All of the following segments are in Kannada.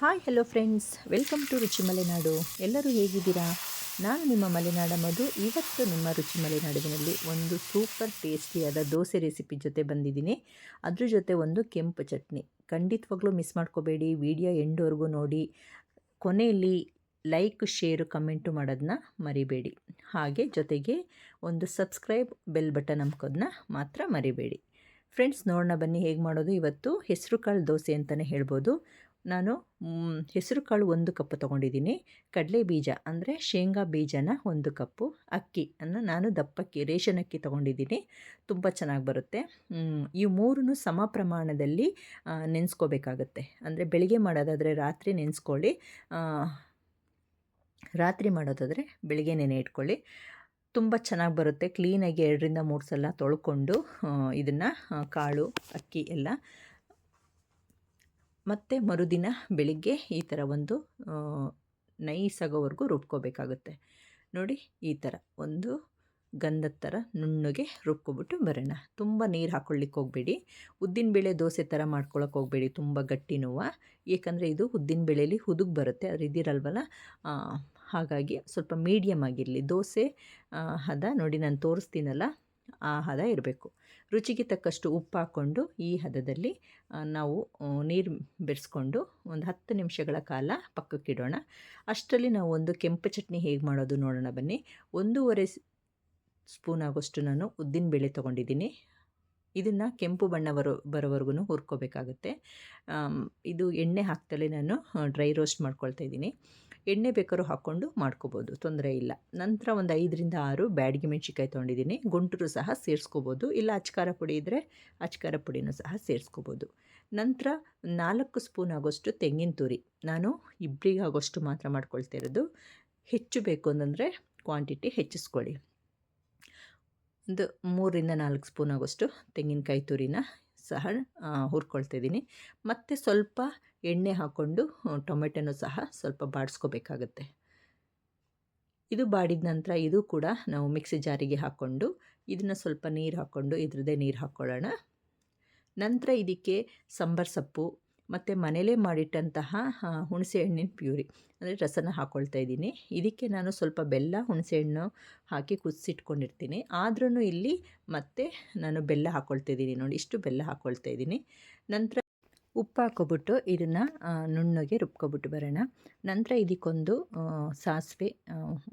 Hi hello friends, welcome to Ruchi Malenadu. ಎಲ್ಲರೂ ಹೇಗಿದ್ದೀರಾ? ನಾನು ನಿಮ್ಮ ಮಲೆನಾಡ ಮಧು. ಇವತ್ತು ನಿಮ್ಮ ರುಚಿ ಮಲೆನಾಡಿನಲ್ಲಿ ಒಂದು ಸೂಪರ್ ಟೇಸ್ಟಿಯಾದ ದೋಸೆ ರೆಸಿಪಿ ಜೊತೆ ಬಂದಿದ್ದೀನಿ. ಅದ್ರ ಜೊತೆ ಒಂದು ಕೆಂಪು ಚಟ್ನಿ. ಖಂಡಿತವಾಗ್ಲೂ ಮಿಸ್ ಮಾಡ್ಕೋಬೇಡಿ, ವಿಡಿಯೋ ಎಂಡ್ವರೆಗೂ ನೋಡಿ. ಕೊನೆಯಲ್ಲಿ ಲೈಕ್, ಶೇರು, ಕಮೆಂಟು ಮಾಡೋದನ್ನ ಮರಿಬೇಡಿ. ಹಾಗೆ ಜೊತೆಗೆ ಒಂದು ಸಬ್ಸ್ಕ್ರೈಬ್ ಬೆಲ್ ಬಟನ್ ನಂಬ್ಕೋದನ್ನ ಮಾತ್ರ ಮರಿಬೇಡಿ. ಫ್ರೆಂಡ್ಸ್, ನೋಡೋಣ ಬನ್ನಿ ಹೇಗೆ ಮಾಡೋದು. ಇವತ್ತು ಹೆಸರು ಕಾಳು ದೋಸೆ ಅಂತಲೇ ಹೇಳ್ಬೋದು. ನಾನು ಹೆಸರು ಕಾಳು 1 ಕಪ್ ತೊಗೊಂಡಿದ್ದೀನಿ. ಕಡಲೆ ಬೀಜ ಅಂದರೆ ಶೇಂಗಾ ಬೀಜನ 1 ಕಪ್ಪು, ಅಕ್ಕಿಯನ್ನು ನಾನು ದಪ್ಪಕ್ಕಿ ರೇಷನ್ ಅಕ್ಕಿ ತೊಗೊಂಡಿದ್ದೀನಿ. ತುಂಬ ಚೆನ್ನಾಗಿ ಬರುತ್ತೆ. ಈ 3 ಸಮ ಪ್ರಮಾಣದಲ್ಲಿ ನೆನೆಸ್ಕೋಬೇಕಾಗತ್ತೆ. ಅಂದರೆ ಬೆಳಿಗ್ಗೆ ಮಾಡೋದಾದರೆ ರಾತ್ರಿ ನೆನೆಸ್ಕೊಳ್ಳಿ, ರಾತ್ರಿ ಮಾಡೋದಾದರೆ ಬೆಳಿಗ್ಗೆ ನೆನೆ ಇಟ್ಕೊಳ್ಳಿ. ತುಂಬ ಚೆನ್ನಾಗಿ ಬರುತ್ತೆ. ಕ್ಲೀನಾಗಿ 2ರಿಂದ 3 ಸಲ ತೊಳ್ಕೊಂಡು ಇದನ್ನು ಕಾಳು ಅಕ್ಕಿ ಎಲ್ಲ ಮತ್ತು ಮರುದಿನ ಬೆಳಿಗ್ಗೆ ಈ ಥರ ಒಂದು ನೈಸ್ ಆಗೋವರೆಗೂ ರುಬ್ಕೋಬೇಕಾಗುತ್ತೆ. ನೋಡಿ, ಈ ಥರ ಒಂದು ಗಂಧದ ಥರ ನುಣ್ಣಗೆ ರುಬ್ಕೊಬಿಟ್ಟು ಬರೋಣ. ತುಂಬ ನೀರು ಹಾಕ್ಕೊಳ್ಳಿಕ್ಕೆ ಹೋಗಬೇಡಿ. ಉದ್ದಿನಬೇಳೆ ದೋಸೆ ಥರ ಮಾಡ್ಕೊಳಕ್ಕೆ ಹೋಗಬೇಡಿ ತುಂಬ ಗಟ್ಟಿನೂ, ಏಕೆಂದರೆ ಇದು ಉದ್ದಿನಬೇಳೆಯಲ್ಲಿ ಹುದುಗ್ ಬರುತ್ತೆ. ಅದು ಇದಿರಲ್ವಲ್ಲ, ಹಾಗಾಗಿ ಸ್ವಲ್ಪ ಮೀಡಿಯಮ್ ಆಗಿರಲಿ ದೋಸೆ ಹದ. ನೋಡಿ, ನಾನು ತೋರಿಸ್ತೀನಲ್ಲ, ಆ ಹದ ಇರಬೇಕು. ರುಚಿಗೆ ತಕ್ಕಷ್ಟು ಉಪ್ಪು ಹಾಕ್ಕೊಂಡು ಈ ಹದದಲ್ಲಿ ನಾವು ನೀರು ಬೆರೆಸ್ಕೊಂಡು ಒಂದು 10 ನಿಮಿಷಗಳ ಕಾಲ ಪಕ್ಕಕ್ಕಿಡೋಣ. ಅಷ್ಟರಲ್ಲಿ ನಾವು ಒಂದು ಕೆಂಪು ಚಟ್ನಿ ಹೇಗೆ ಮಾಡೋದು ನೋಡೋಣ ಬನ್ನಿ. 1.5 ಸ್ಪೂನ್ ಆಗೋಷ್ಟು ನಾನು ಉದ್ದಿನಬೇಳೆ ತೊಗೊಂಡಿದ್ದೀನಿ. ಇದನ್ನು ಕೆಂಪು ಬಣ್ಣ ಬರೋವರೆಗೂ ಹುರ್ಕೋಬೇಕಾಗುತ್ತೆ. ಇದು ಎಣ್ಣೆ ಹಾಕ್ತಲೇ ನಾನು ಡ್ರೈ ರೋಸ್ಟ್ ಮಾಡ್ಕೊಳ್ತಾ ಇದ್ದೀನಿ. ಎಣ್ಣೆ ಬೇಕಾದ್ರೂ ಹಾಕ್ಕೊಂಡು ಮಾಡ್ಕೋಬೋದು, ತೊಂದರೆ ಇಲ್ಲ. ನಂತರ ಒಂದು 5ರಿಂದ 6 ಬ್ಯಾಡಗಿ ಮೆಣಸಿನ್ಕಾಯಿ ತೊಗೊಂಡಿದ್ದೀನಿ. ಗುಂಟೂರು ಸಹ ಸೇರಿಸ್ಕೋಬೋದು, ಇಲ್ಲ ಅಚ್ಕಾರ ಪುಡಿ ಇದ್ದರೆ ಅಚ್ಕಾರ ಪುಡಿನೂ ಸಹ ಸೇರಿಸ್ಕೋಬೋದು. ನಂತರ 4 ಸ್ಪೂನ್ ಆಗೋಷ್ಟು ತೆಂಗಿನ ತುರಿ. ನಾನು ಇಬ್ಬರಿಗಾಗೋಷ್ಟು ಮಾತ್ರ ಮಾಡ್ಕೊಳ್ತಾ ಇರೋದು. ಹೆಚ್ಚು ಬೇಕು ಅಂತಂದರೆ ಕ್ವಾಂಟಿಟಿ ಹೆಚ್ಚಿಸ್ಕೊಳ್ಳಿ. ಒಂದು 3ರಿಂದ 4 ಸ್ಪೂನ್ ಆಗೋಷ್ಟು ತೆಂಗಿನಕಾಯಿ ತುರಿನ ಸಹ ಹುರ್ಕೊಳ್ತಾ ಇದ್ದೀನಿ. ಮತ್ತು ಸ್ವಲ್ಪ ಎಣ್ಣೆ ಹಾಕ್ಕೊಂಡು ಟೊಮೆಟೊನೂ ಸಹ ಸ್ವಲ್ಪ ಬಾಡಿಸ್ಕೋಬೇಕಾಗತ್ತೆ. ಇದು ಬಾಡಿದ ನಂತರ ಇದು ಕೂಡ ನಾವು ಮಿಕ್ಸಿ ಜಾರಿಗೆ ಹಾಕ್ಕೊಂಡು ಇದನ್ನು ಸ್ವಲ್ಪ ನೀರು ಹಾಕ್ಕೊಂಡು ಇದ್ರದ್ದೇ ನೀರು ಹಾಕ್ಕೊಳ್ಳೋಣ. ನಂತರ ಇದಕ್ಕೆ ಸಾಂಬಾರು ಸೊಪ್ಪು ಮತ್ತು ಮನೇಲೇ ಮಾಡಿಟ್ಟಂತಹ ಹುಣಸೆ ಹಣ್ಣಿನ ಪ್ಯೂರಿ ಅಂದರೆ ರಸನ ಹಾಕ್ಕೊಳ್ತಾ ಇದ್ದೀನಿ. ಇದಕ್ಕೆ ನಾನು ಸ್ವಲ್ಪ ಬೆಲ್ಲ, ಹುಣಸೆಹಣ್ಣು ಹಾಕಿ ಕುದಿಸಿಟ್ಕೊಂಡಿರ್ತೀನಿ. ಆದ್ರೂ ಇಲ್ಲಿ ಮತ್ತೆ ನಾನು ಬೆಲ್ಲ ಹಾಕ್ಕೊಳ್ತಾ ಇದ್ದೀನಿ. ನೋಡಿ, ಇಷ್ಟು ಬೆಲ್ಲ ಹಾಕ್ಕೊಳ್ತಾ ಇದ್ದೀನಿ. ನಂತರ ಉಪ್ಪು ಹಾಕ್ಕೊಬಿಟ್ಟು ಇದನ್ನು ನುಣ್ಣಗೆ ರುಬ್ಕೊಬಿಟ್ಟು ಬರೋಣ. ನಂತರ ಇದಕ್ಕೊಂದು ಸಾಸಿವೆ,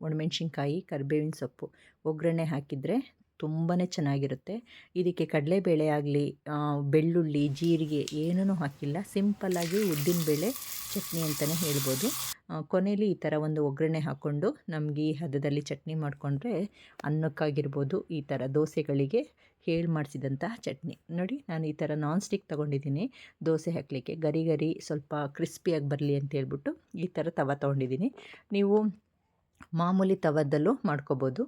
ಒಣಮೆಣ್ಸಿನ್ಕಾಯಿ, ಕರಿಬೇವಿನ ಸೊಪ್ಪು ಒಗ್ಗರಣೆ ಹಾಕಿದರೆ ತುಂಬಾ ಚೆನ್ನಾಗಿರುತ್ತೆ. ಇದಕ್ಕೆ ಕಡಲೆಬೇಳೆ ಆಗಲಿ, ಬೆಳ್ಳುಳ್ಳಿ, ಜೀರಿಗೆ ಏನೂ ಹಾಕಿಲ್ಲ. ಸಿಂಪಲ್ಲಾಗಿ ಉದ್ದಿನಬೇಳೆ ಚಟ್ನಿ ಅಂತಲೇ ಹೇಳ್ಬೋದು. ಕೊನೆಯಲ್ಲಿ ಈ ಥರ ಒಂದು ಒಗ್ಗರಣೆ ಹಾಕ್ಕೊಂಡು ನಮಗೆ ಈ ಹದದಲ್ಲಿ ಚಟ್ನಿ ಮಾಡಿಕೊಂಡ್ರೆ ಅನ್ನಕ್ಕಾಗಿರ್ಬೋದು, ಈ ಥರ ದೋಸೆಗಳಿಗೆ ಹೇಳಿ ಮಾಡಿಸಿದಂತಹ ಚಟ್ನಿ. ನೋಡಿ, ನಾನು ಈ ಥರ ನಾನ್ ಸ್ಟಿಕ್ ತೊಗೊಂಡಿದ್ದೀನಿ ದೋಸೆ ಹಾಕಲಿಕ್ಕೆ. ಗರಿ ಗರಿ ಸ್ವಲ್ಪ ಕ್ರಿಸ್ಪಿಯಾಗಿ ಬರಲಿ ಅಂತ ಹೇಳ್ಬಿಟ್ಟು ಈ ಥರ ತವ ತೊಗೊಂಡಿದ್ದೀನಿ. ನೀವು ಮಾಮೂಲಿ ತವದಲ್ಲೂ ಮಾಡ್ಕೋಬೋದು.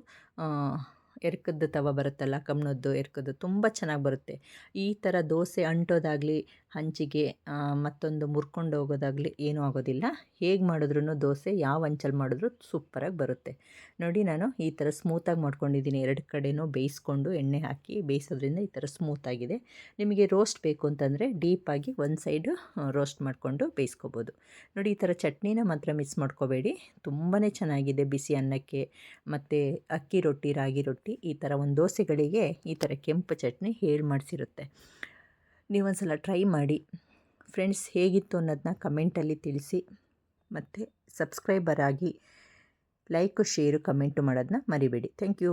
ಎರ್ಕದ ತವ ಬರುತ್ತಲ್ಲ, ಕಮ್ನದ್ದು ಎರ್ಕದ್ದು, ತುಂಬ ಚೆನ್ನಾಗಿ ಬರುತ್ತೆ. ಈ ಥರ ದೋಸೆ ಅಂಟೋದಾಗಲಿ, ಹಂಚಿಗೆ ಮತ್ತೊಂದು ಮುರ್ಕೊಂಡು ಹೋಗೋದಾಗಲಿ ಏನೂ ಆಗೋದಿಲ್ಲ. ಹೇಗೆ ಮಾಡಿದ್ರೂ ದೋಸೆ ಯಾವ ಹಂಚಲ್ಲಿ ಮಾಡಿದ್ರೂ ಸೂಪರಾಗಿ ಬರುತ್ತೆ. ನೋಡಿ, ನಾನು ಈ ಥರ ಸ್ಮೂತಾಗಿ ಮಾಡ್ಕೊಂಡಿದ್ದೀನಿ. 2 ಕಡೆನೂ ಬೇಯಿಸ್ಕೊಂಡು ಎಣ್ಣೆ ಹಾಕಿ ಬೇಯಿಸೋದ್ರಿಂದ ಈ ಥರ ಸ್ಮೂತಾಗಿದೆ. ನಿಮಗೆ ರೋಸ್ಟ್ ಬೇಕು ಅಂತಂದರೆ ಡೀಪಾಗಿ ಒಂದು ಸೈಡು ರೋಸ್ಟ್ ಮಾಡಿಕೊಂಡು ಬೇಯಿಸ್ಕೋಬೋದು. ನೋಡಿ, ಈ ಥರ ಚಟ್ನಿನ ಮಾತ್ರ ಮಿಸ್ ಮಾಡ್ಕೋಬೇಡಿ. ತುಂಬಾ ಚೆನ್ನಾಗಿದೆ ಬಿಸಿ ಅನ್ನಕ್ಕೆ ಮತ್ತು ಅಕ್ಕಿ ರೊಟ್ಟಿ, ರಾಗಿ ರೊಟ್ಟಿ, ಈ ಥರ ಒಂದು ದೋಸೆಗಳಿಗೆ ಈ ಥರ ಕೆಂಪು ಚಟ್ನಿ ಹೇಳಿ ಮಾಡಿಸಿರುತ್ತೆ. ನೀವೊಂದ್ಸಲ ಟ್ರೈ ಮಾಡಿ ಫ್ರೆಂಡ್ಸ್. ಹೇಗಿತ್ತು ಅನ್ನೋದನ್ನ ಕಮೆಂಟಲ್ಲಿ ತಿಳಿಸಿ. ಮತ್ತು ಸಬ್ಸ್ಕ್ರೈಬರ್ ಆಗಿ ಲೈಕು, ಶೇರು, ಕಮೆಂಟು ಮಾಡೋದನ್ನ ಮರಿಬೇಡಿ. Thank you.